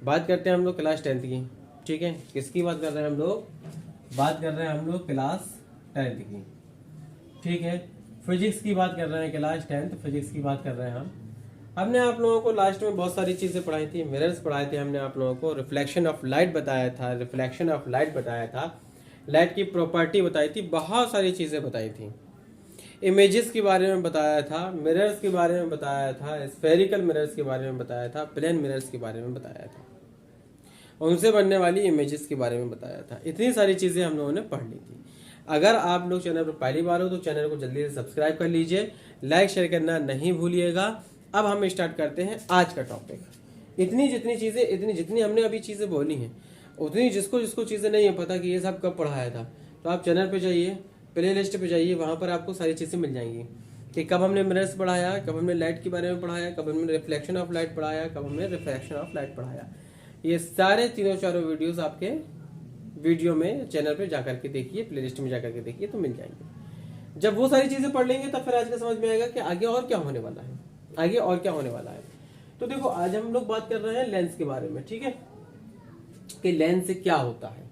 बात करते हैं हम लोग क्लास 10th की। ठीक है, किसकी बात कर रहे हैं हम लोग? बात कर रहे हैं हम लोग क्लास 10th की। ठीक है, फिजिक्स की बात कर रहे हैं, क्लास 10th फिजिक्स की बात कर रहे हैं हम। हमने आप लोगों को लास्ट में बहुत सारी चीज़ें पढ़ाई थी, मिरर्स पढ़ाए थे हमने आप लोगों को, रिफ्लेक्शन ऑफ लाइट बताया था, रिफ्लेक्शन ऑफ लाइट बताया था, लाइट की प्रॉपर्टी बताई थी, बहुत सारी चीज़ें बताई थी, इमेजेस के बारे में बताया था, मिरर्स के बारे में बताया था, स्फेरिकल मिरर्स के बारे में बताया था, प्लेन मिरर्स के बारे में बताया था, उनसे बनने वाली इमेजेस के बारे में बताया था। इतनी सारी चीज़ें हम लोगों ने पढ़ ली थी। अगर आप लोग चैनल पर पहली बार हो तो चैनल को जल्दी से सब्सक्राइब कर लीजिए, लाइक शेयर करना नहीं भूलिएगा। अब हम स्टार्ट करते हैं आज का टॉपिक। इतनी जितनी हमने अभी चीज़ें बोली हैं, उतनी जिसको जिसको चीज़ें नहीं है पता कि ये सब कब पढ़ाया था, तो आप चैनल पे जाइए, प्ले लिस्ट पे जाइए, वहाँ पर आपको सारी चीज़ें मिल जाएंगी कि कब हमने मिरर्स पढ़ाया, कब हमने लाइट के बारे में पढ़ाया, कब हमने रिफ्लेक्शन ऑफ लाइट पढ़ाया, कब हमने रिफ्रैक्शन ऑफ लाइट पढ़ाया। ये सारे तीनों चारों वीडियोस आपके वीडियो में चैनल पे जाकर के देखिए, प्लेलिस्ट में जाकर के देखिए तो मिल जाएंगे। जब वो सारी चीजें पढ़ लेंगे तब फिर आज का समझ में आएगा कि आगे और क्या होने वाला है, आगे और क्या होने वाला है। तो देखो, आज हम लोग बात कर रहे हैं लेंस के बारे में। ठीक है, कि लेंस क्या होता है,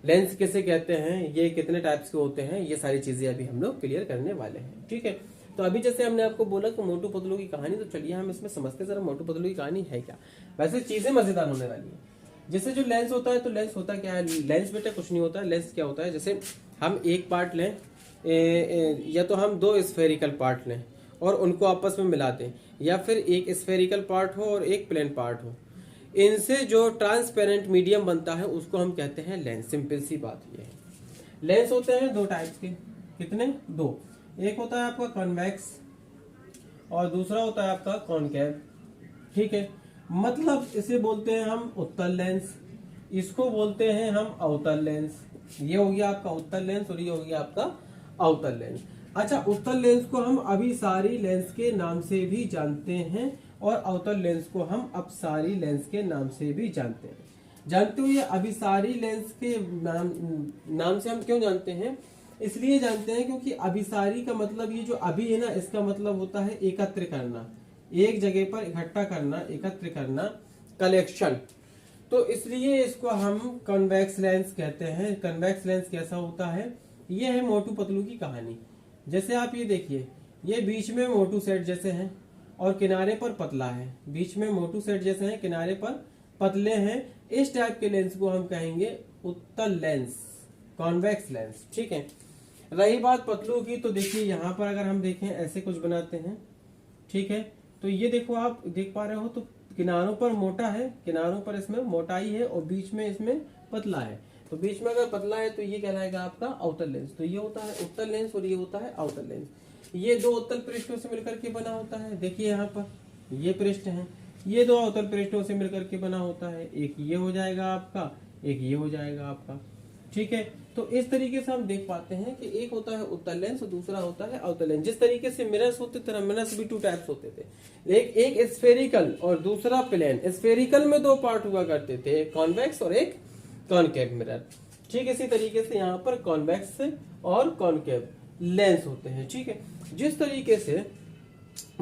लेंस किसे कहते हैं, ये कितने टाइप्स के होते हैं, ये सारी चीजें अभी हम लोग क्लियर करने वाले हैं। ठीक है, तो अभी जैसे हमने आपको बोला कि मोटू पतलू की कहानी, तो चलिए हम इसमें समझते जरा मोटू पतलू की कहानी है क्या। वैसे चीजें मजेदार होने वाली है। जैसे जो लेंस होता है, तो लेंस होता क्या है? लेंस बेटा कुछ नहीं होता है। लेंस क्या होता है, जैसे हम एक पार्ट लें, या तो हम दो स्फेरिकल पार्ट लें और उनको आपस में मिला दें, या फिर एक स्फेरिकल पार्ट हो और एक प्लेन पार्ट हो, इनसे जो ट्रांसपेरेंट मीडियम बनता है उसको हम कहते हैं लेंस। सिंपल सी बात ये है। लेंस होते हैं दो टाइप्स के। कितने? दो। एक होता है आपका कॉन्वेक्स और दूसरा होता है आपका कॉनकेव। ठीक है, मतलब इसे बोलते हैं हम उत्तल लेंस, इसको बोलते हैं हम अवतल लेंस। ये हो गया आपका उत्तल लेंस और ये हो गया आपका अवतल लेंस। अच्छा, उत्तल लेंस को हम अभिसारी लेंस के नाम से भी जानते हैं और अवतल लेंस को हम अपसारी लेंस के नाम से भी जानते हैं। जानते हो ये अभिसारी लेंस के नाम से हम क्यों जानते हैं? इसलिए जानते हैं क्योंकि अभिसारी का मतलब, ये जो अभी है ना, इसका मतलब होता है एकत्र करना, एक जगह पर इकट्ठा करना, एकत्र करना, कलेक्शन। तो इसलिए इसको हम कन्वेक्स लेंस कहते हैं। कन्वेक्स लेंस कैसा होता है? ये है मोटू पतलू की कहानी। जैसे आप ये देखिए, ये बीच में मोटू सेट जैसे हैं और किनारे पर पतला है। बीच में मोटू सेट जैसे हैं, किनारे पर पतले हैं। इस टाइप के लेंस को हम कहेंगे उत्तल लेंस, कॉन्वेक्स लेंस। ठीक है, रही बात पतलू की, तो देखिए यहाँ पर अगर हम देखें, ऐसे कुछ बनाते हैं। ठीक है, तो ये देखो, आप देख पा रहे हो, तो किनारों पर मोटा है, किनारों पर इसमें मोटाई है और बीच में इसमें पतला है। तो बीच में अगर पतला है तो ये कहलाएगा आपका अवतल लेंस। तो ये होता है उत्तल लेंस और ये होता है अवतल लेंस। ये दो उत्तल पृष्ठों से मिलकर के बना होता है। देखिए यहाँ पर ये पृष्ठ है, ये दो अवतल पृष्ठों से मिलकर के बना होता है। एक ये हो जाएगा आपका, एक ये हो जाएगा आपका। ठीक है, तो इस तरीके से हम देख पाते हैं कि एक होता है उत्तल लेंस और दूसरा होता है अवतल लेंस। जिस तरीके से मिरर्स होते थे, मिरर्स भी टू टाइप्स होते थे, एक स्फेरिकल और दूसरा प्लेन। स्फेरिकल में दो पार्ट हुआ करते थे, एक कॉन्वेक्स और एक कॉनकेव मिरर। ठीक, इसी तरीके से यहाँ पर कॉन्वेक्स और कॉनकेव लेंस होते हैं। ठीक है, जिस तरीके से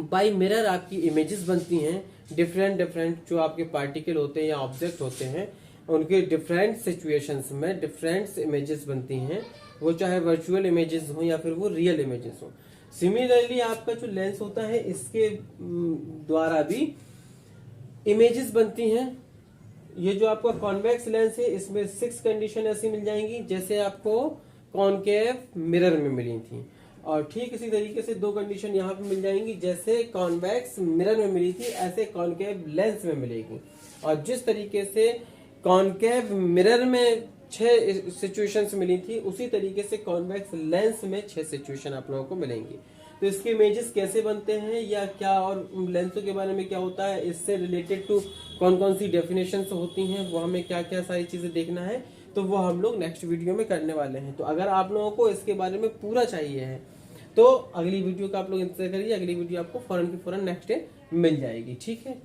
बाय मिरर आपकी इमेजेस बनती हैं, डिफरेंट डिफरेंट जो आपके पार्टिकल होते हैं या ऑब्जेक्ट होते हैं, उनके डिफरेंट सिचुएशंस में डिफरेंट इमेजेस बनती हैं, वो चाहे वर्चुअल इमेजेस हो या फिर वो रियल इमेजेस हो। सिमिलरली आपका जो लेंस होता है, इसके द्वारा भी इमेजेस बनती हैं। ये जो आपका कॉन्वेक्स लेंस है, इसमें 6 कंडीशन ऐसी मिल जाएंगी जैसे आपको कॉनकेव मिरर में मिली थी, और ठीक इसी तरीके से 2 कंडीशन यहाँ पे मिल जाएंगी, जैसे कॉन्वेक्स मिरर में मिली थी ऐसे कॉनकेव लेंस में मिलेगी। और जिस तरीके से कॉनकेव मिरर में 6 सिचुएशंस मिली थी, उसी तरीके से कॉन्वेक्स लेंस में 6 सिचुएशन आप लोगों को मिलेंगी। तो इसके इमेजेस कैसे बनते हैं या क्या, और लेंसों के बारे में क्या होता है, इससे रिलेटेड टू कौन कौन सी डेफिनेशंस होती हैं, वो हमें क्या क्या सारी चीजें देखना है, तो वो हम लोग नेक्स्ट वीडियो में करने वाले हैं। तो अगर आप लोगों को इसके बारे में पूरा चाहिए है तो अगली वीडियो का आप लोग इंतजार करिए। अगली वीडियो आपको फौरन की फौरन नेक्स्ट डे मिल जाएगी। ठीक है।